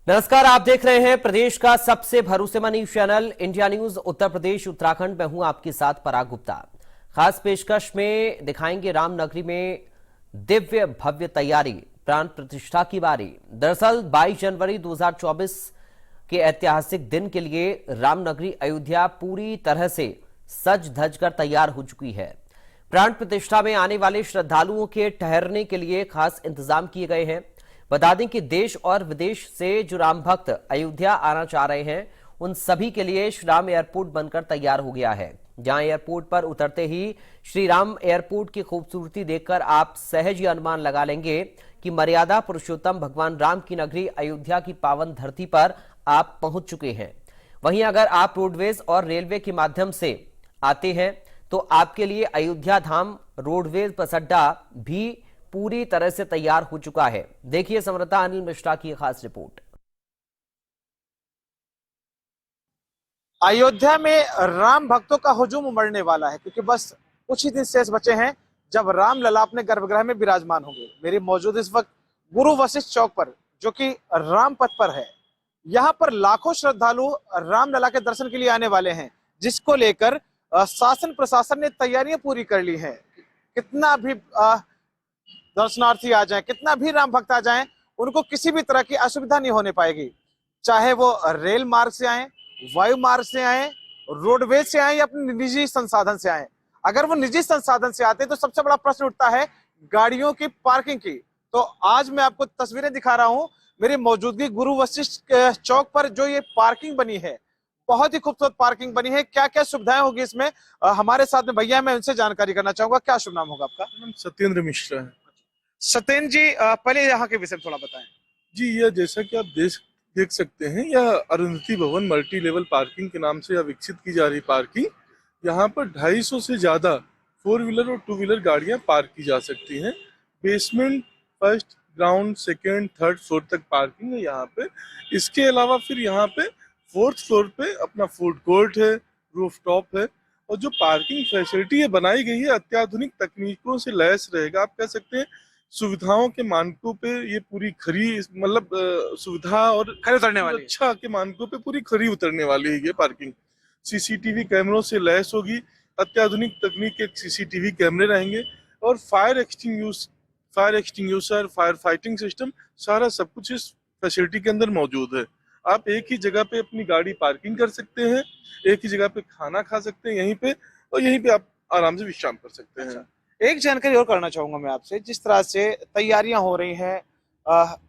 नमस्कार, आप देख रहे हैं प्रदेश का सबसे भरोसेमंद news channel India news Uttar Pradesh Uttarakhand में हूं आपके साथ पराग गुप्ता। खास पेशकश में दिखाएंगे रामनगरी में दिव्य भव्य तैयारी, प्राण प्रतिष्ठा की बारी। दरअसल 22 जनवरी 2024 के ऐतिहासिक दिन के लिए रामनगरी अयोध्या पूरी तरह से सज धज कर तैयार हो चुकी है। प्राण प्रतिष्ठा में आने वाले श्रद्धालुओं के ठहरने के लिए खास इंतजाम किए गए हैं। बता दें कि देश और विदेश से जो राम भक्त अयोध्या आना चाह रहे हैं उन सभी के लिए श्री राम एयरपोर्ट बनकर तैयार हो गया है। जहां एयरपोर्ट पर उतरते ही श्री राम एयरपोर्ट की खूबसूरती देखकर आप सहज ही अनुमान लगा लेंगे कि मर्यादा पुरुषोत्तम भगवान राम की नगरी अयोध्या की पावन धरती पर आप पहुंच चुके हैं। वहीं अगर आप रोडवेज और रेलवे के माध्यम से आते हैं तो आपके लिए अयोध्या धाम रोडवेज बस अड्डा भी पूरी तरह से तैयार हो चुका है। देखिए समृता अनिल मिश्रा की खास रिपोर्ट। अयोध्या में राम भक्तों का हुजूम उमड़ने वाला है क्योंकि बस कुछ ही दिन शेष बचे हैं जब राम लला अपने गर्भगृह में विराजमान होंगे। मेरी मौजूद इस वक्त गुरु वशिष्ठ चौक पर जो कि राम पथ पर है। यहाँ पर लाखों श्रद्धालु राम लला के दर्शन के लिए आने वाले हैं, जिसको लेकर शासन प्रशासन ने तैयारियां पूरी कर ली हैं। कितना भी दर्शनार्थी आ जाएं, कितना भी राम भक्त आ जाएं, उनको किसी भी तरह की असुविधा नहीं होने पाएगी। चाहे वो रेल मार्ग से आए, वायु मार्ग से आए, रोडवेज से आए या अपने निजी संसाधन से आए। अगर वो निजी संसाधन से आते हैं तो सबसे बड़ा प्रश्न उठता है गाड़ियों की पार्किंग की। तो आज मैं आपको तस्वीरें दिखा रहा हूं मेरी मौजूदगी गुरु वशिष्ठ चौक पर जो ये पार्किंग बनी है, बहुत ही खूबसूरत पार्किंग बनी है। क्या क्या सुविधाएं होगी इसमें, हमारे साथ में भैया, मैं उनसे जानकारी करना चाहूंगा। क्या शुभ नाम होगा आपका? नाम सत्येंद्र मिश्रा है। सत्येंद्र जी, पहले यहाँ के विषय में थोड़ा बताएं। जी, यह जैसा कि आप देख सकते हैं, यह अरुंधति भवन मल्टी लेवल पार्किंग के नाम से यह विकसित की जा रही पार्किंग। यहाँ पर 250 से ज्यादा 4 व्हीलर और 2 व्हीलर गाड़ियां पार्क की जा सकती हैं। Basement, first, ground, second, third floor तक पार्किंग है यहाँ पे। इसके अलावा फिर यहाँ पे 4th फ्लोर पे अपना फूड कोर्ट है, रूफ टॉप है, और जो पार्किंग फैसिलिटी है बनाई गई है अत्याधुनिक तकनीकों से लैस रहेगा। आप कह सकते हैं सुविधाओं के मानकों पे ये पूरी खरी, मतलब सुविधा और खरी उतरने वाली है। अच्छा के मानकों पे पूरी खरी उतरने वाली है ये पार्किंग। सीसीटीवी कैमरों से लैस होगी, अत्याधुनिक तकनीक के सीसीटीवी कैमरे रहेंगे, और fire extinguisher, fire fighting system, सारा सब कुछ इस फैसिलिटी के अंदर मौजूद है। आप एक ही जगह पे अपनी गाड़ी पार्किंग कर सकते हैं, एक ही जगह पे खाना खा सकते हैं यहीं पे, और यहीं पे आप आराम से विश्राम कर सकते हैं। एक जानकारी और करना चाहूंगा मैं आपसे, जिस तरह से तैयारियां हो रही हैं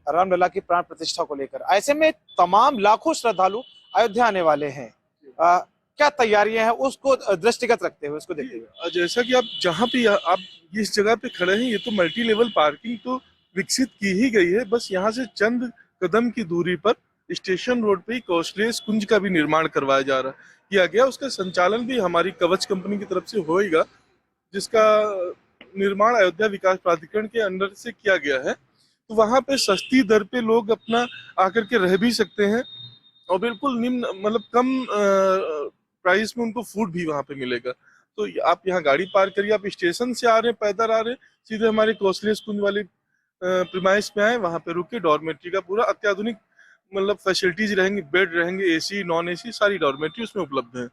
रामलला की प्राण प्रतिष्ठा को लेकर, ऐसे में तमाम लाखों श्रद्धालु अयोध्या आने वाले हैं, क्या तैयारियां हैं उसको दृष्टिगत रखते हुए, उसको देखते हुए? जैसा कि आप जहाँ पे आप इस जगह पे खड़े हैं, ये तो मल्टी लेवल पार्किंग तो विकसित की ही गई है। बस यहाँ से चंद कदम की दूरी पर स्टेशन रोड पे ही कौशलेश कुंज का भी निर्माण करवाया किया गया। उसका संचालन भी हमारी कवच कंपनी की तरफ से होएगा, जिसका निर्माण अयोध्या विकास प्राधिकरण के अंडर से किया गया है। तो वहाँ पे सस्ती दर पे लोग अपना आकर के रह भी सकते हैं, और बिल्कुल निम्न, मतलब कम प्राइस में उनको फूड भी वहाँ पे मिलेगा। तो आप यहाँ गाड़ी पार्क करिए, आप स्टेशन से आ रहे हैं, पैदल आ रहे हैं, सीधे हमारे कौशलेश कुंज वाली प्रीमाइस पे आए, वहाँ पे रुके। डॉर्मेट्री का पूरा अत्याधुनिक मतलब फैसिलिटीज रहेंगे, बेड रहेंगे, एसी, नॉन एसी, सारी डॉर्मेट्री उसमें उपलब्ध है।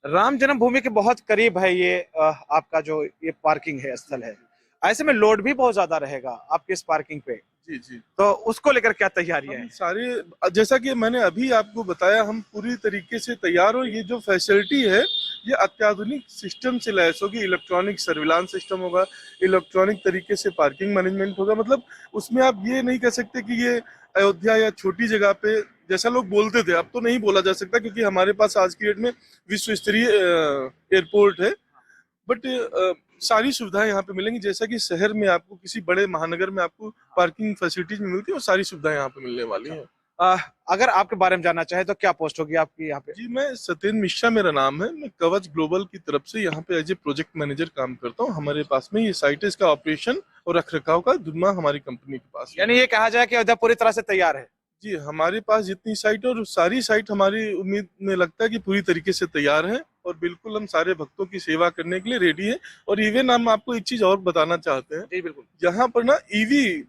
राम जन्मभूमि के बहुत करीब है ये आपका जो ये पार्किंग है, स्थल है, ऐसे में लोड भी बहुत ज्यादा रहेगा आपके इस पार्किंग पे। जी जी। तो उसको लेकर क्या तैयारियां हैं? सारे, जैसा कि मैंने अभी आपको बताया, हम पूरी तरीके से तैयार हो। ये जो फैसिलिटी है ये अत्याधुनिक सिस्टम से लैस होगी। इलेक्ट्रॉनिक सर्विलांस सिस्टम होगा, इलेक्ट्रॉनिक तरीके से पार्किंग मैनेजमेंट होगा। मतलब उसमें आप ये नहीं कह सकते कि ये अयोध्या या छोटी जगह पे जैसा लोग बोलते थे, अब तो नहीं बोला जा सकता, क्योंकि हमारे पास आज की डेट में विश्व स्तरीय एयरपोर्ट है। बट सारी सुविधाएं यहाँ पे मिलेंगी, जैसा कि शहर में आपको किसी बड़े महानगर में आपको पार्किंग फैसिलिटीज में मिलती है, वो सारी सुविधाएं यहाँ पे मिलने वाली हैं। अगर आपके बारे में जानना चाहे तो क्या पोस्ट होगी आपकी यहाँ पे? जी, मैं सत्येंद्र मिश्रा मेरा नाम है। मैं कवच ग्लोबल की तरफ से यहाँ पे एज ए प्रोजेक्ट मैनेजर काम करता हूँ। हमारे पास में ये साइट है, इसका ऑपरेशन और रखरखाव का जिम्मा हमारी कंपनी के पास। यानी ये कहा जाए कि अयोध्या पूरी तरह से तैयार है? जी, हमारे पास जितनी साइट है, और सारी साइट हमारी उम्मीद में लगता है कि पूरी तरीके से तैयार है, और बिल्कुल हम सारे भक्तों की सेवा करने के लिए रेडी है। और इवन हम आपको एक चीज और बताना चाहते हैं। जी बिल्कुल। यहाँ पर ना ईवी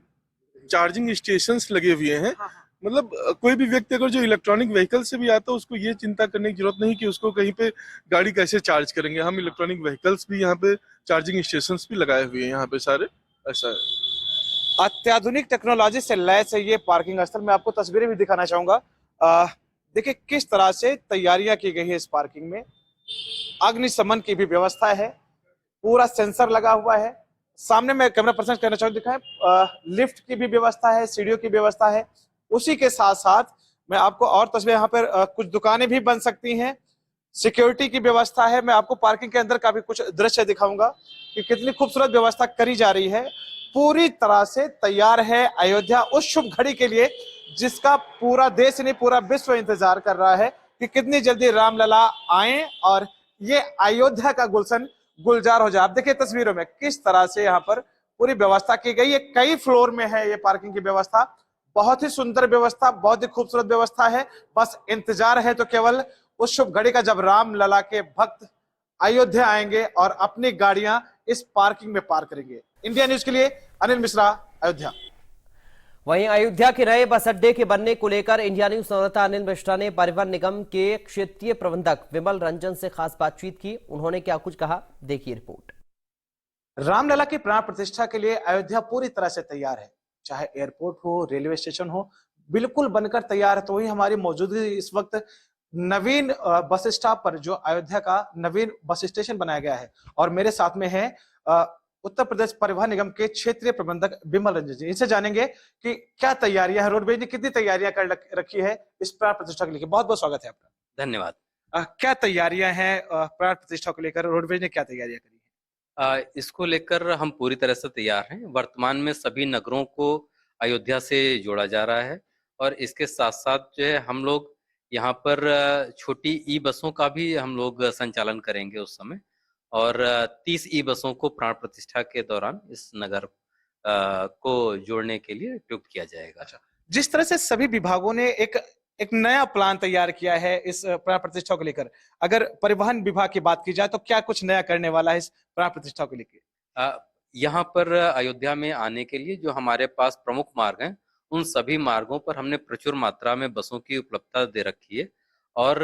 चार्जिंग स्टेशंस लगे हुए हैं। मतलब कोई भी व्यक्ति अगर जो इलेक्ट्रॉनिक व्हीकल से भी आता है उसको ये चिंता करने की जरूरत नहीं कि उसको कहीं पे गाड़ी कैसे चार्ज करेंगे। हम इलेक्ट्रॉनिक व्हीकल्स भी यहाँ पे चार्जिंग स्टेशंस भी लगाए हुए हैं यहाँ पे सारे, ऐसा है। अत्याधुनिक टेक्नोलॉजी से लैस है ये पार्किंग स्थल। मैं आपको तस्वीरें भी दिखाना चाहूंगा। देखिए किस तरह से तैयारियां की गई है इस पार्किंग में। अग्निशमन की भी व्यवस्था है, पूरा सेंसर लगा हुआ है। सामने मैं कैमरा पर्सन कहना चाहूँ दिखाएं, लिफ्ट की भी व्यवस्था है, सीढ़ियों की व्यवस्था है। उसी के साथ साथ मैं आपको और तस्वीर, यहाँ पर कुछ दुकानें भी बन सकती हैं, सिक्योरिटी की व्यवस्था है। मैं आपको पार्किंग के अंदर का भी कुछ दृश्य दिखाऊंगा कि कितनी खूबसूरत व्यवस्था करी जा रही है। पूरी तरह से तैयार है अयोध्या उस शुभ घड़ी के लिए जिसका पूरा देश नहीं पूरा विश्व इंतजार कर रहा है कि कितनी जल्दी रामलला आए और ये अयोध्या का गुलशन गुलजार हो जाए। आप देखिए तस्वीरों में किस तरह से यहाँ पर पूरी व्यवस्था की गई है। कई फ्लोर में है ये पार्किंग की व्यवस्था। बहुत ही सुंदर व्यवस्था, बहुत ही खूबसूरत व्यवस्था है। बस इंतजार है तो केवल उस शुभ घड़ी का जब राम लला के भक्त अयोध्या आएंगे और अपनी गाड़ियां इस पार्किंग में पार्क करेंगे। इंडिया न्यूज के लिए अनिल मिश्रा, अयोध्या। वहीं अयोध्या के नए बस अड्डे के बनने को लेकर इंडिया न्यूज संवाददाता अनिल मिश्रा ने परिवहन निगम के क्षेत्रीय प्रबंधक विमल रंजन से खास बातचीत की। उन्होंने क्या कुछ कहा, देखिए रिपोर्ट। रामलला की प्राण प्रतिष्ठा के लिए अयोध्या पूरी तरह से तैयार है। चाहे एयरपोर्ट हो, रेलवे स्टेशन हो, बिल्कुल बनकर तैयार है। तो वही हमारी मौजूदगी इस वक्त नवीन बस स्टॉप पर जो अयोध्या का नवीन बस स्टेशन बनाया गया है और मेरे साथ में है उत्तर प्रदेश परिवहन निगम के क्षेत्रीय प्रबंधक विमल रंजन जी। इनसे जानेंगे कि क्या तैयारियां हैं, रोडवेज ने कितनी तैयारियां कर रखी है इस प्राण प्रतिष्ठा को लेकर। बहुत बहुत स्वागत है आपका। धन्यवाद। क्या तैयारियां हैं प्राण प्रतिष्ठा को लेकर, रोडवेज ने क्या तैयारियां करी है? इसको लेकर हम पूरी तरह से तैयार हैं। वर्तमान में सभी नगरों को अयोध्या से जोड़ा जा रहा है और इसके साथ साथ जो है हम लोग यहाँ पर छोटी ई बसों का भी हम लोग संचालन करेंगे उस समय, और 30 ई बसों को प्राण प्रतिष्ठा के दौरान इस नगर को जोड़ने के लिए प्रयुक्त किया जाएगा। अच्छा, जिस तरह से सभी विभागों ने एक नया प्लान तैयार किया है इस प्राण प्रतिष्ठा को लेकर, अगर परिवहन विभाग की बात की जाए तो क्या कुछ नया करने वाला है इस प्राण प्रतिष्ठा को लेकर? यहाँ पर अयोध्या में आने के लिए जो हमारे पास प्रमुख मार्ग हैं उन सभी मार्गों पर हमने प्रचुर मात्रा में बसों की उपलब्धता दे रखी है और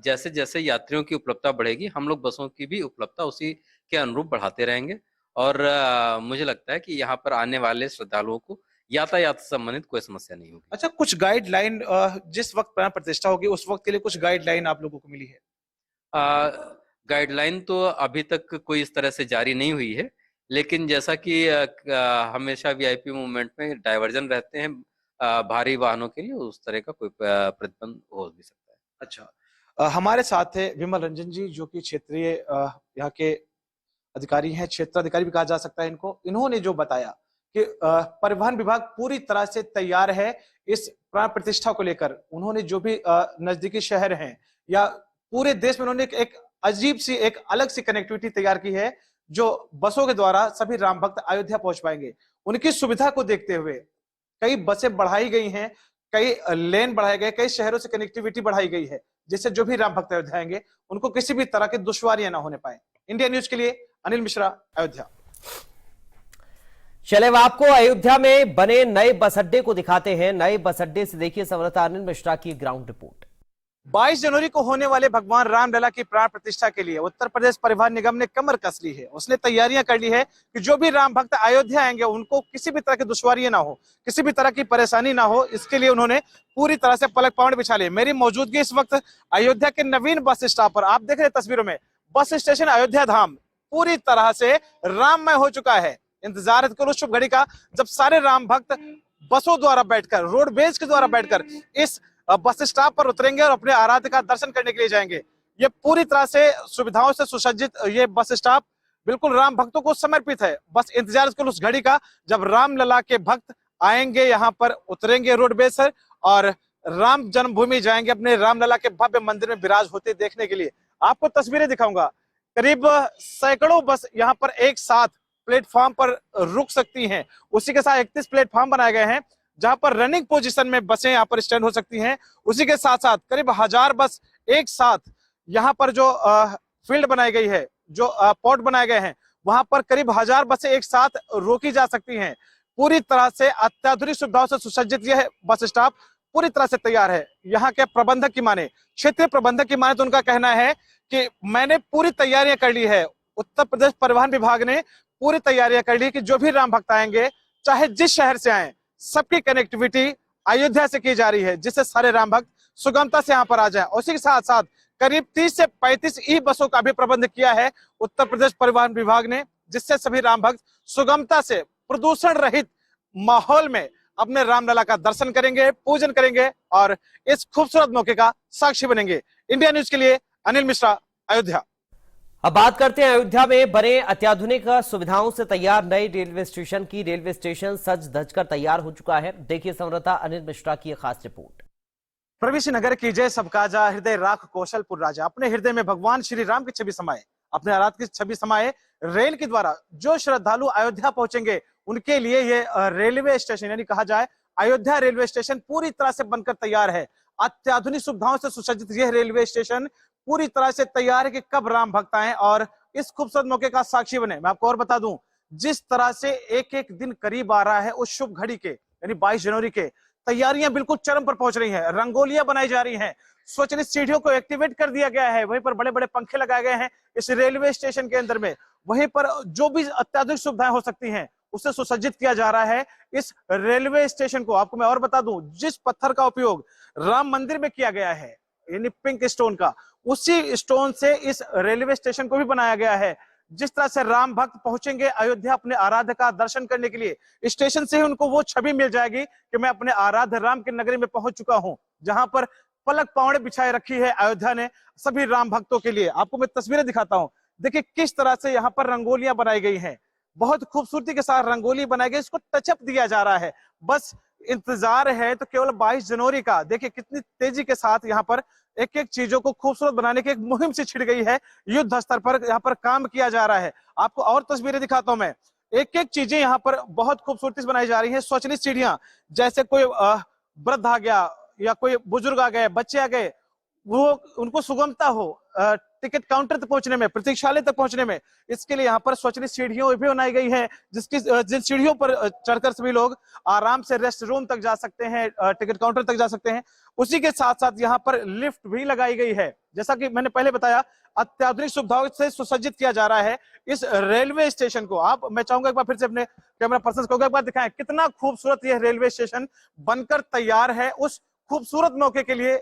जैसे जैसे यात्रियों की उपलब्धता बढ़ेगी हम लोग बसों की भी उपलब्धता उसी के अनुरूप बढ़ाते रहेंगे और मुझे लगता है कि यहाँ पर आने वाले श्रद्धालुओं को यातायात से संबंधित कोई समस्या नहीं होगी। अच्छा, कुछ गाइडलाइन जिस वक्त प्राण प्रतिष्ठा होगी उस वक्त के लिए कुछ गाइडलाइन आप लोगों को मिली है? गाइडलाइन तो अभी तक कोई इस तरह से जारी नहीं हुई है, लेकिन जैसा कि हमेशा वीआईपी मूवमेंट में डायवर्जन रहते हैं भारी वाहनों के लिए, उस तरह का कोई प्रतिबंध हो भी सकता है। अच्छा, हमारे साथ है विमल रंजन जी जो कि क्षेत्रीय यहाँ के अधिकारी हैं, क्षेत्र अधिकारी भी कहा जा सकता है इनको। इन्होंने जो बताया कि परिवहन विभाग पूरी तरह से तैयार है इस प्राण प्रतिष्ठा को लेकर। उन्होंने जो भी नजदीकी शहर हैं या पूरे देश में उन्होंने एक अजीब सी एक अलग सी कनेक्टिविटी तैयार की है जो बसों के द्वारा सभी राम भक्त अयोध्या पहुंच पाएंगे। उनकी सुविधा को देखते हुए कई बसें बढ़ाई गई हैं, कई लेन बढ़ाए गए, कई शहरों से कनेक्टिविटी बढ़ाई गई है जिससे जो भी राम भक्त अयोध्या आएंगे उनको किसी भी तरह की दुश्वारियां ना होने पाए। इंडिया न्यूज के लिए अनिल मिश्रा, अयोध्या। चले अब आपको अयोध्या में बने नए बस अड्डे को दिखाते हैं। नए बस अड्डे से देखिए संवाददाता अनिल मिश्रा की ग्राउंड रिपोर्ट। 22 जनवरी को होने वाले भगवान रामलला की प्राण प्रतिष्ठा के लिए उत्तर प्रदेश परिवहन निगम ने कमर कस ली है। उसने तैयारियां कर ली है कि जो भी राम भक्त अयोध्या आएंगे उनको किसी भी तरह की दुश्वारियां ना हो, किसी भी तरह की परेशानी ना हो। इसके लिए उन्होंने पूरी तरह से पलक पावड़ बिछा लिए। मेरी मौजूदगी इस वक्त अयोध्या के नवीन बस स्टॉप पर। आप देख रहे हैं तस्वीरों में बस स्टेशन अयोध्या धाम पूरी तरह से राममय हो चुका है। इंतजार है उस शुभ घड़ी का जब सारे राम भक्त बसों द्वारा बैठकर, रोडवेज के द्वारा बैठकर इस बस स्टॉप पर उतरेंगे और अपने आराध्य का दर्शन करने के लिए जाएंगे। ये पूरी तरह से सुविधाओं से सुसज्जित ये बस स्टॉप बिल्कुल राम भक्तों को समर्पित है। बस इंतजार उस घड़ी का जब रामलला के भक्त आएंगे, यहाँ पर उतरेंगे रोडवेज से और राम जन्मभूमि जाएंगे, अपने रामलला के भव्य मंदिर में विराज होते देखने के लिए। आपको तस्वीरें दिखाऊंगा। करीब सैकड़ों बस यहाँ पर एक साथ प्लेटफॉर्म पर रुक सकती हैं। उसी के साथ 31 प्लेटफॉर्म बनाए गए हैं जहां पर रनिंग पोजीशन में बसें यहाँ पर स्टैंड हो सकती हैं। उसी के साथ साथ करीब 1000 बस एक साथ यहाँ पर जो फील्ड बनाई गई है, जो पॉट बनाए गए हैं, वहां पर करीब 1000 बसें एक साथ रोकी जा सकती हैं। पूरी तरह से अत्याधुनिक सुविधाओं से सुसज्जित यह बस स्टॉप पूरी तरह से तैयार है। यहाँ के प्रबंधक की माने, क्षेत्रीय प्रबंधक की माने तो उनका कहना है कि मैंने पूरी तैयारियां कर ली है। उत्तर प्रदेश परिवहन विभाग ने पूरी तैयारियां कर ली कि जो भी राम भक्त आएंगे, चाहे जिस शहर से आए, सबकी कनेक्टिविटी अयोध्या से की जा रही है, जिससे सारे राम भक्त सुगमता से यहाँ पर आ जाए। उसी के साथ साथ करीब 30 से 35 ई बसों का भी प्रबंध किया है उत्तर प्रदेश परिवहन विभाग ने, जिससे सभी राम भक्त सुगमता से प्रदूषण रहित माहौल में अपने रामलला का दर्शन करेंगे, पूजन करेंगे और इस खूबसूरत मौके का साक्षी बनेंगे। इंडिया न्यूज के लिए अनिल मिश्रा, अयोध्या। अब बात करते हैं अयोध्या में बने अत्याधुनिक सुविधाओं से तैयार नए रेलवे स्टेशन की। रेलवे स्टेशन सज धज कर तैयार हो चुका है। देखिए संवाददाता अनिल मिश्रा की एक खास रिपोर्ट। प्रवेश नगर की जय सबकाजा, हृदय राख कौशलपुर राजा। अपने हृदय में भगवान श्री राम की छवि समाये, अपने आराध की छवि समाये। रेल के द्वारा जो श्रद्धालु अयोध्या पहुंचेंगे उनके लिए ये रेलवे स्टेशन यानी कहा जाए अयोध्या रेलवे स्टेशन पूरी तरह से बनकर तैयार है। अत्याधुनिक सुविधाओं से सुसज्जित यह रेलवे स्टेशन पूरी तरह से तैयार है कि कब राम भक्त आए और इस खूबसूरत मौके का साक्षी बने। मैं आपको और बता दूं, जिस तरह से एक एक दिन करीब आ रहा है उस शुभ घड़ी के यानी 22 जनवरी के, तैयारियां बिल्कुल चरम पर पहुंच रही हैं। रंगोलियां बनाई जा रही हैं, स्वचालित सीढ़ियों को एक्टिवेट कर दिया गया है, वहीं पर बड़े बड़े पंखे लगाए गए हैं इस रेलवे स्टेशन के अंदर में। वहीं पर जो भी अत्याधुनिक सुविधाएं हो सकती हैं उससे सुसज्जित किया जा रहा है इस रेलवे स्टेशन को। आपको मैं और बता दूं, जिस पत्थर का उपयोग राम मंदिर में किया गया है यानी पिंक स्टोन का, उसी स्टोन से इस रेलवे स्टेशन को भी बनाया गया है। जिस तरह से राम भक्त पहुंचेंगे अयोध्या अपने आराध्य का दर्शन करने के लिए, स्टेशन से ही उनको वो छवि मिल जाएगी कि मैं अपने आराध्य राम की नगरी में पहुंच चुका हूं, जहां पर पलक पावड़े बिछाए रखी है अयोध्या ने सभी राम भक्तों के लिए। आपको मैं तस्वीरें दिखाता हूं, देखिए किस तरह से यहाँ पर रंगोलियां बनाई गई हैं, बहुत खूबसूरती के साथ रंगोली बनाई गई, इसको टचअप दिया जा रहा है। बस इंतजार है तो केवल 22 जनवरी का। देखिए कितनी तेजी के साथ यहाँ पर एक एक चीजों को खूबसूरत बनाने की एक मुहिम से छिड़ गई है, युद्ध स्तर पर यहाँ पर काम किया जा रहा है। आपको और तस्वीरें दिखाता हूं मैं, एक एक चीजें यहाँ पर बहुत खूबसूरती से बनाई जा रही है। स्वचालित सीढ़ियां, जैसे कोई वृद्ध आ गया या कोई बुजुर्ग आ गए, बच्चे आ गए, वो उनको सुगमता हो टिकट काउंटर तक पहुंचने में, प्रतीक्षालय तक पहुंचने में, इसके लिए यहाँ पर स्वचालित सीढ़ियों भी बनाई गई है, जिन सीढ़ियों पर चढ़कर सभी लोग आराम से रेस्ट रूम तक जा सकते हैं, टिकट काउंटर तक जा सकते हैं। उसी के साथ साथ यहाँ पर लिफ्ट भी लगाई गई है। जैसा कि मैंने पहले बताया, अत्याधुनिक सुविधाओं से सुसज्जित किया जा रहा है इस रेलवे स्टेशन को। आप, मैं चाहूंगा एक बार फिर से अपने कैमरा पर्सन को एक बार दिखाएं कितना खूबसूरत यह रेलवे स्टेशन बनकर तैयार है उस खूबसूरत मौके के लिए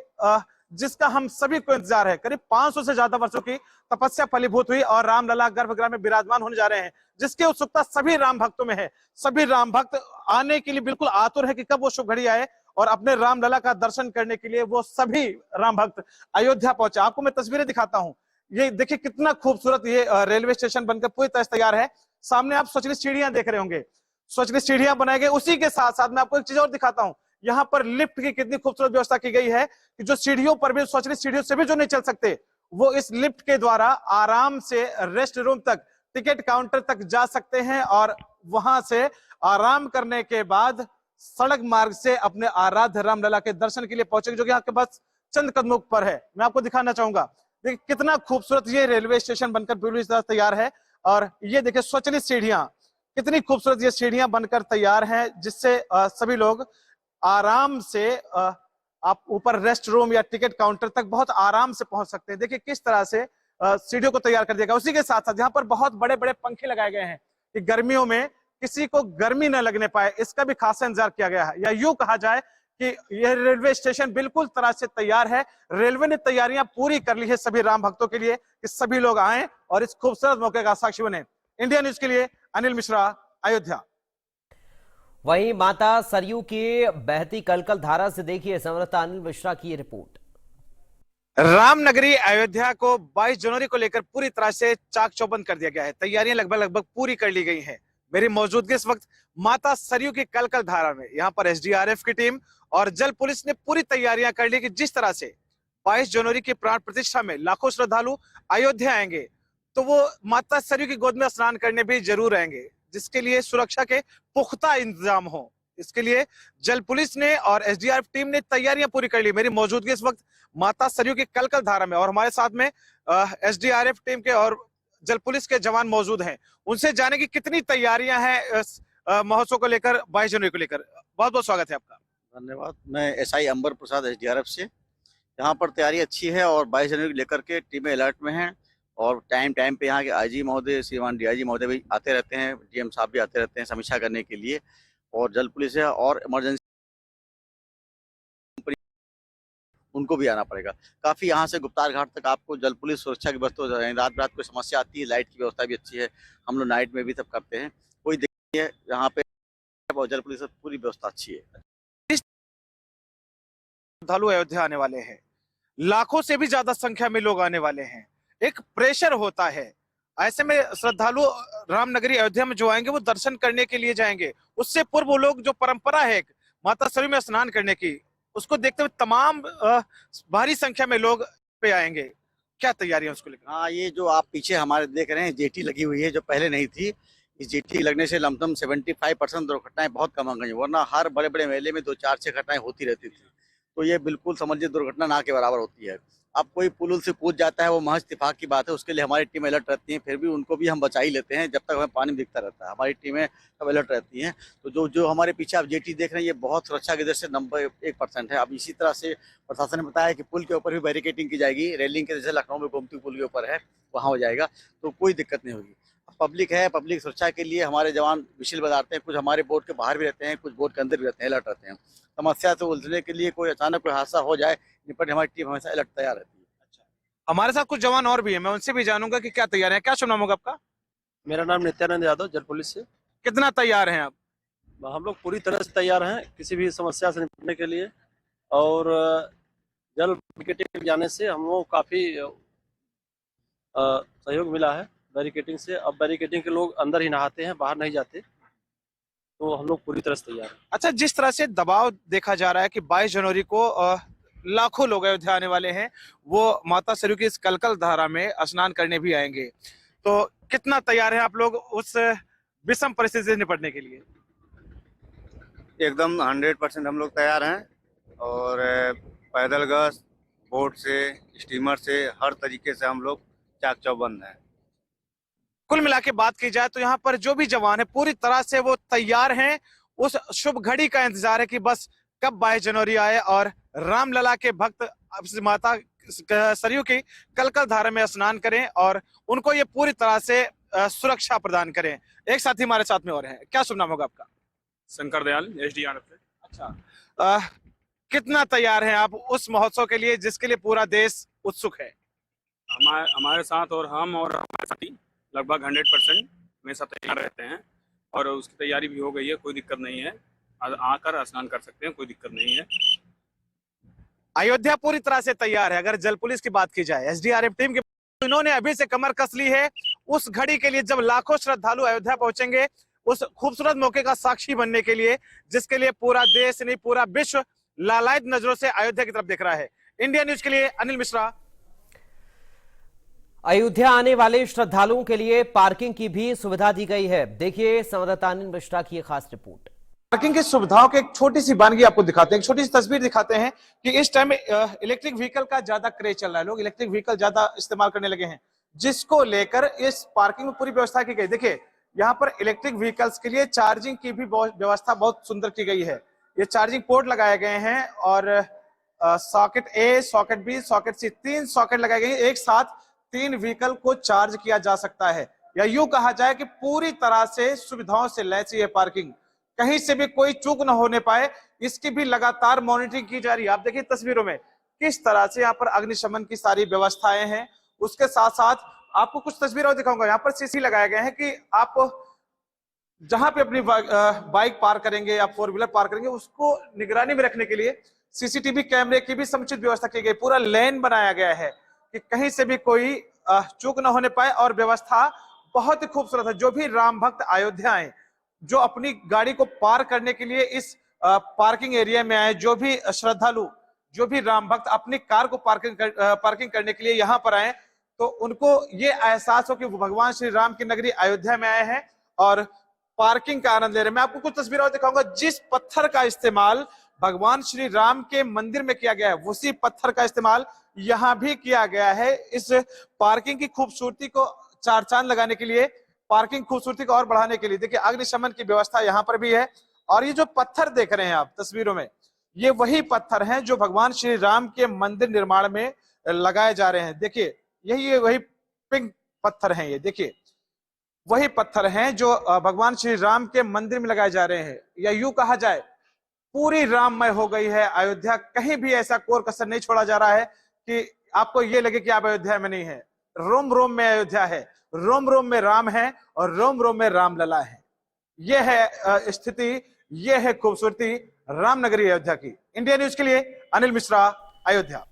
जिसका हम सभी को इंतजार है। करीब 500 से ज्यादा वर्षों की तपस्या फलीभूत हुई और रामलला गर्भगृह में विराजमान होने जा रहे हैं, जिसकी उत्सुकता सभी राम भक्तों में है। सभी राम भक्त आने के लिए बिल्कुल आतुर है कि कब वो शुभ घड़ी आए और अपने रामलला का दर्शन करने के लिए वो सभी राम भक्त अयोध्या पहुंचे। आपको मैं तस्वीरें दिखाता हूं, ये देखिए कितना खूबसूरत ये रेलवे स्टेशन बनकर पूरी तरह से तैयार है। सामने आप स्वचालित सीढ़ियां देख रहे होंगे, स्वचालित सीढ़ियां बनाई गई। उसी के साथ साथ मैं आपको एक चीज और दिखाता हूं, यहाँ पर लिफ्ट की कितनी खूबसूरत व्यवस्था की गई है कि जो सीढ़ियों पर भी, स्वचालित सीढ़ियों से भी जो नहीं चल सकते, वो इस लिफ्ट के द्वारा आराम से रेस्ट रूम तक, टिकट काउंटर तक जा सकते हैं और वहां से आराम करने के बाद सड़क मार्ग से अपने आराध्य रामलला के दर्शन के लिए पहुंचेंगे, जो कि आपके पास चंद कदमों पर है। मैं आपको दिखाना चाहूंगा, देखिए कितना खूबसूरत ये रेलवे स्टेशन बनकर पूरी तरह तैयार है। और ये देखिए स्वचालित सीढ़ियां, कितनी खूबसूरत ये सीढ़ियां बनकर तैयार हैं, जिससे सभी लोग आराम से आप ऊपर रेस्ट रूम या टिकट काउंटर तक बहुत आराम से पहुंच सकते हैं। देखिए किस तरह से सीढ़ियों को तैयार कर दिया गया। उसी के साथ साथ यहाँ पर बहुत बड़े बड़े पंखे लगाए गए हैं कि गर्मियों में किसी को गर्मी न लगने पाए, इसका भी खासा इंतजार किया गया है। या यूं कहा जाए कि यह रेलवे स्टेशन बिल्कुल तरह से तैयार है। रेलवे ने तैयारियां पूरी कर ली है सभी राम भक्तों के लिए कि सभी लोग आए और इस खूबसूरत मौके का साक्षी बने। इंडिया न्यूज के लिए अनिल मिश्रा, अयोध्या। वहीं माता सरयू की बहती कलकल धारा से देखिए संवाददाता अनिल मिश्रा की रिपोर्ट। रामनगरी अयोध्या को 22 जनवरी को लेकर पूरी तरह से चाक चौबंद कर दिया गया है। तैयारियां लगभग पूरी कर ली गई हैं। मेरी मौजूदगी इस वक्त माता सरयू की कलकल धारा में, यहाँ पर एसडीआरएफ की टीम और जल पुलिस ने पूरी तैयारियां कर ली कि जिस तरह से 22 जनवरी की प्राण प्रतिष्ठा में लाखों श्रद्धालु अयोध्या आएंगे तो वो माता सरयू की गोद में स्नान करने भी जरूर आएंगे, जिसके लिए सुरक्षा के पुख्ता इंतजाम हो। इसके लिए जल पुलिस ने और एसडीआरएफ टीम ने तैयारियां पूरी कर ली। मेरी मौजूदगी इस वक्त माता सरयू की कलकल धारा में और हमारे साथ में एसडीआरएफ टीम के और जल पुलिस के जवान मौजूद हैं। उनसे जाने की कितनी तैयारियां हैं महोत्सव को लेकर, 22 जनवरी को लेकर। बहुत बहुत स्वागत है आपका। धन्यवाद। मैं एसआई अंबर प्रसाद एसडीआरएफ से। यहाँ पर तैयारी अच्छी है और 22 जनवरी को लेकर के टीमें अलर्ट में हैं और टाइम टाइम पे यहाँ के आईजी महोदय, श्रीमान डीआईजी महोदय भी आते रहते हैं, डीएम साहब भी आते रहते हैं समीक्षा करने के लिए, और जल पुलिस है और इमरजेंसी उनको भी आना पड़ेगा। काफ़ी यहाँ से गुप्तार घाट तक आपको जल पुलिस सुरक्षा की व्यवस्था, रात रात कोई समस्या आती है, लाइट की व्यवस्था भी अच्छी है, हम लोग नाइट में भी सब करते हैं, कोई दिक्कत नहीं है यहाँ पे, और जल पुलिस पूरी व्यवस्था अच्छी है। श्रद्धालु अयोध्या आने वाले हैं, लाखों से भी ज्यादा संख्या में लोग आने वाले हैं, एक प्रेशर होता है। ऐसे में श्रद्धालु रामनगरी अयोध्या में जो आएंगे वो दर्शन करने के लिए जाएंगे। उससे पूर्व वो लोग जो परंपरा है माता सरयू में स्नान करने की, उसको देखते हुए तमाम भारी संख्या में लोग पे आएंगे। क्या तैयारी है उसको लेकर? हाँ, ये जो आप पीछे हमारे देख रहे हैं जेटी लगी हुई है जो पहले नहीं थी, इस जेटी लगने से लमसम 75% दुर्घटनाएं बहुत कम हो गई, वरना हर बड़े बड़े मेले में 2-4-6 घटनाएं होती रहती थी। तो ये बिल्कुल समझिए दुर्घटना ना के बराबर होती है। अब कोई पुल से कूद जाता है वो महज इत्तेफाक की बात है, उसके लिए हमारी टीम अलर्ट रहती है, फिर भी उनको भी हम बचा ही लेते हैं जब तक हमें पानी दिखता रहता है, हमारी टीमें सब अलर्ट रहती हैं। तो जो जो हमारे पीछे आप जेटी देख रहे हैं ये बहुत सुरक्षा की दृष्टि से नंबर 1% है। अब इसी तरह से प्रशासन ने बताया कि पुल के ऊपर भी बैरिकेटिंग की जाएगी, रेलिंग के जैसे लखनऊ में गोमती पुल के ऊपर है वहाँ हो जाएगा, तो कोई दिक्कत नहीं होगी। पब्लिक है, पब्लिक सुरक्षा के लिए हमारे जवान विशिल बजाते हैं, कुछ हमारे बोर्ड के बाहर भी रहते हैं, कुछ बोर्ड के अंदर भी रहते हैं, अलर्ट रहते हैं। समस्या से उलझने के लिए कोई अचानक कोई हादसा हो जाए निपटने हमारी टीम हमेशा अलर्ट तैयार रहती है। हमारे साथ कुछ जवान और भी हैं, मैं उनसे भी जानूंगा कि क्या तैयार है। क्या शुभ नाम होगा आपका? मेरा नाम नित्यानंद यादव, जल पुलिस से। कितना तैयार हैं आप? हम लोग पूरी तरह से तैयार हैं किसी भी समस्या से निपटने के लिए, और जल बैरिकेटिंग जाने से हम लोग काफ़ी सहयोग मिला है बैरिकेटिंग से। अब बैरिकेटिंग के लोग अंदर ही नहाते हैं, बाहर नहीं जाते, तो हम लोग पूरी तरह से तैयार हैं। अच्छा, जिस तरह से दबाव देखा जा रहा है कि 22 जनवरी को लाखों लोग अयोध्या आने वाले हैं, वो माता सरयू की इस कलकल धारा में स्नान करने भी आएंगे, तो कितना तैयार हैं आप लोग उस विषम परिस्थिति से निपटने के लिए? एकदम 100% हम लोग तैयार हैं, और पैदल गश्त, बोट से, स्टीमर से, हर तरीके से हम लोग चाक चौबंद हैं। कुल मिला के बात की जाए तो यहाँ पर जो भी जवान है पूरी तरह से वो तैयार हैं, उस शुभ घड़ी का इंतजार है कि बस कब 22 जनवरी आए और रामलला के भक्त माता सरयू की कलकल धारा में स्नान करें और उनको ये पूरी तरह से सुरक्षा प्रदान करें। एक साथी हमारे साथ में और हैं, क्या शुभ नाम होगा आपका? शंकर दयाल, एसडीआरएफ से। अच्छा, कितना तैयार हैं आप उस महोत्सव के लिए जिसके लिए पूरा देश उत्सुक है? हमारे साथ और हमारे साथी लगभग 100% हमेशा तैयार रहते हैं, और उसकी तैयारी भी हो गई है, कोई दिक्कत नहीं है, आकर स्नान कर सकते हैं, कोई दिक्कत नहीं है। अयोध्या पूरी तरह से तैयार है। अगर जल पुलिस की बात की जाए, एसडीआरएफ टीम के इन्होंने अभी से कमर कस ली है उस घड़ी के लिए जब लाखों श्रद्धालु अयोध्या पहुंचेंगे, उस खूबसूरत मौके का साक्षी बनने के लिए जिसके लिए पूरा देश नहीं पूरा विश्व लालायित नजरों से अयोध्या की तरफ देख रहा है। इंडिया न्यूज के लिए अनिल मिश्रा। अयोध्या आने वाले श्रद्धालुओं के लिए पार्किंग की भी सुविधा दी गई है। देखिए संवाददाता अनिल मिश्रा की खास रिपोर्ट। पार्किंग की सुविधाओं की एक छोटी सी वानगी आपको दिखाते हैं, एक छोटी सी तस्वीर दिखाते हैं कि इस टाइम इलेक्ट्रिक व्हीकल का ज्यादा क्रेज चल रहा है, लोग इलेक्ट्रिक व्हीकल ज्यादा इस्तेमाल करने लगे हैं, जिसको लेकर इस पार्किंग में पूरी व्यवस्था की गई। देखिए यहाँ पर इलेक्ट्रिक व्हीकल्स के लिए चार्जिंग की भी व्यवस्था बहुत सुंदर की गई है। ये चार्जिंग पोर्ट लगाए गए हैं और सॉकेट ए, सॉकेट बी, सॉकेट सी, 3 सॉकेट लगाए गए हैं। एक साथ 3 व्हीकल को चार्ज किया जा सकता है, या यूं कहा जाए कि पूरी तरह से सुविधाओं से लैस ये पार्किंग, कहीं से भी कोई चूक न होने पाए, इसकी भी लगातार मॉनिटरिंग की जा रही है। आप देखिए तस्वीरों में किस तरह से यहाँ पर अग्निशमन की सारी व्यवस्थाएं हैं। उसके साथ साथ आपको कुछ तस्वीरें और दिखाऊंगा। यहाँ पर सीसी लगाए गए हैं कि आप जहां पे अपनी बाइक पार्क करेंगे या 4 व्हीलर पार्क करेंगे, उसको निगरानी में रखने के लिए सीसीटीवी कैमरे की भी समुचित व्यवस्था की गई। पूरा लेन बनाया गया है कि कहीं से भी कोई चूक न होने पाए, और व्यवस्था बहुत ही खूबसूरत है। जो भी राम भक्त अयोध्या आए, जो अपनी गाड़ी को पार्क करने के लिए इस पार्किंग एरिया में आए, जो भी श्रद्धालु, जो भी राम भक्त अपनी कार को पार्किंग करने के लिए यहाँ पर आए, तो उनको ये एहसास हो कि वो भगवान श्री राम की नगरी अयोध्या में आए हैं और पार्किंग का आनंद ले रहे हैं। मैं आपको कुछ तस्वीरें और दिखाऊंगा। जिस पत्थर का इस्तेमाल भगवान श्री राम के मंदिर में किया गया है, उसी पत्थर का इस्तेमाल यहाँ भी किया गया है। इस पार्किंग की खूबसूरती को चार चांद लगाने के लिए, पार्किंग खूबसूरती को और बढ़ाने के लिए देखिए अग्निशमन की व्यवस्था यहाँ पर भी है। और ये जो पत्थर देख रहे हैं आप तस्वीरों में, ये वही पत्थर हैं जो भगवान श्री राम के मंदिर निर्माण में लगाए जा रहे हैं। देखिए यही वही पिंक पत्थर हैं, ये देखिए वही पत्थर हैं जो भगवान श्री राम के मंदिर में लगाए जा रहे हैं। या यूं कहा जाए पूरी राममय हो गई है अयोध्या। कहीं भी ऐसा कोर कसर नहीं छोड़ा जा रहा है कि आपको ये लगे कि आप अयोध्या में नहीं है। रोम रोम में अयोध्या है, रोम रोम में राम है और रोम रोम में रामलला है। यह है स्थिति, यह है खूबसूरती रामनगरी अयोध्या की। इंडिया न्यूज के लिए अनिल मिश्रा, अयोध्या।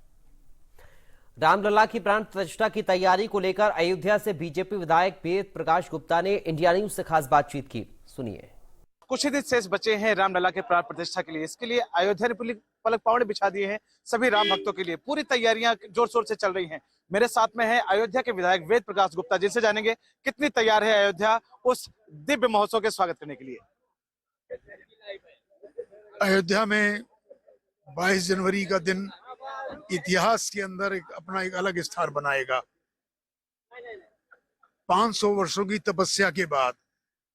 रामलला की प्राण प्रतिष्ठा की तैयारी को लेकर अयोध्या से बीजेपी विधायक वेद प्रकाश गुप्ता ने इंडिया न्यूज से खास बातचीत की, सुनिए। कुछ ही दिन शेष बचे हैं रामलला के प्राण प्रतिष्ठा के लिए। इसके लिए अयोध्या ने पलक पावड़े बिछा दिए हैं सभी राम भक्तों के लिए। पूरी तैयारियां जोर शोर से चल रही हैं। मेरे साथ में है अयोध्या के विधायक वेद प्रकाश गुप्ता, जिनसे जानेंगे कितनी तैयार है अयोध्या उस दिव्य महोत्सव के स्वागत करने के लिए। अयोध्या में 22 जनवरी का दिन इतिहास के अंदर अपना एक अलग स्थान बनाएगा। 500 वर्षों की तपस्या के बाद,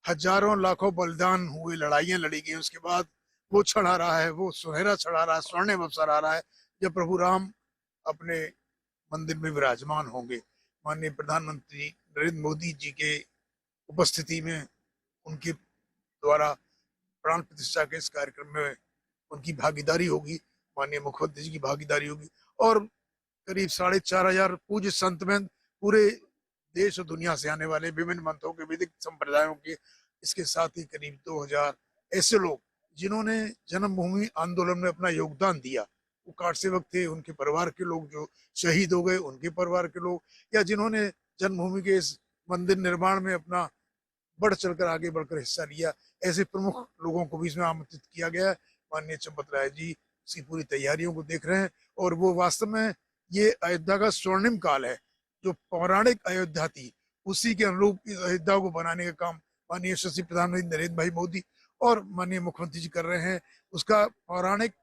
हजारों लाखों बलिदान हुए, लड़ाइयां लड़ी गई, उसके बाद वो क्षण आ रहा है, वो सुनहरा क्षण आ रहा है, स्वर्णिम अवसर आ रहा है जब प्रभु राम अपने मंदिर में विराजमान होंगे। माननीय प्रधानमंत्री नरेंद्र मोदी जी के उपस्थिति में उनके द्वारा प्राण प्रतिष्ठा के इस कार्यक्रम में उनकी भागीदारी होगी, माननीय मुख्यमंत्री जी की भागीदारी होगी और करीब 4,500 पूज्य संत में पूरे देश और दुनिया से आने वाले विभिन्न मंथों के वैदिक संप्रदायों के, इसके साथ ही करीब 2,000 ऐसे लोग जिन्होंने जन्मभूमि आंदोलन में अपना योगदान दिया। वो कार सेवक थे, उनके परिवार के लोग जो शहीद हो गए, उनके परिवार के लोग, या जिन्होंने जन्मभूमि के इस मंदिर निर्माण में अपना बढ़ चढ़कर आगे बढ़कर हिस्सा लिया, ऐसे प्रमुख लोगों को भी इसमें आमंत्रित किया गया है। माननीय चंपत राय जी इसकी पूरी तैयारियों को देख रहे हैं और वो वास्तव में ये अयोध्या का स्वर्णिम काल है। जो पौराणिक अयोध्या थी उसी के अनुरूप इस अयोध्या को बनाने का काम माननीय यशस्वी प्रधानमंत्री नरेंद्र भाई मोदी और माननीय मुख्यमंत्री जी कर रहे हैं। उसका पौराणिक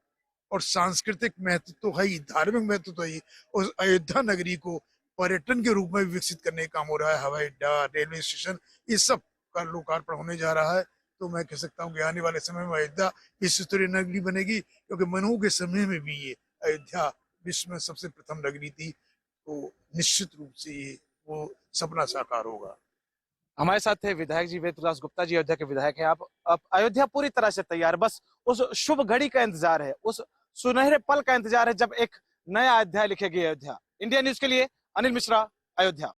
और सांस्कृतिक महत्व तो है ही, धार्मिक महत्व तो है ही। उस अयोध्या नगरी को पर्यटन के रूप में विकसित करने का काम हो रहा है। हवाई अड्डा, रेलवे स्टेशन, इस सब का लोकार्पण होने जा रहा है। तो मैं कह सकता हूँ कि आने वाले समय में अयोध्या विश्व स्तरीय नगरी बनेगी, क्योंकि मनु के समय में भी ये अयोध्या विश्व में सबसे प्रथम नगरी थी। तो निश्चित रूप से ये वो सपना साकार होगा। हमारे साथ थे विधायक जी वेद प्रकाश गुप्ता जी, अयोध्या के विधायक हैं। आप अब अयोध्या पूरी तरह से तैयार, बस उस शुभ घड़ी का इंतजार है, उस सुनहरे पल का इंतजार है जब एक नया अध्याय लिखेगी अयोध्या। इंडिया न्यूज के लिए अनिल मिश्रा, अयोध्या।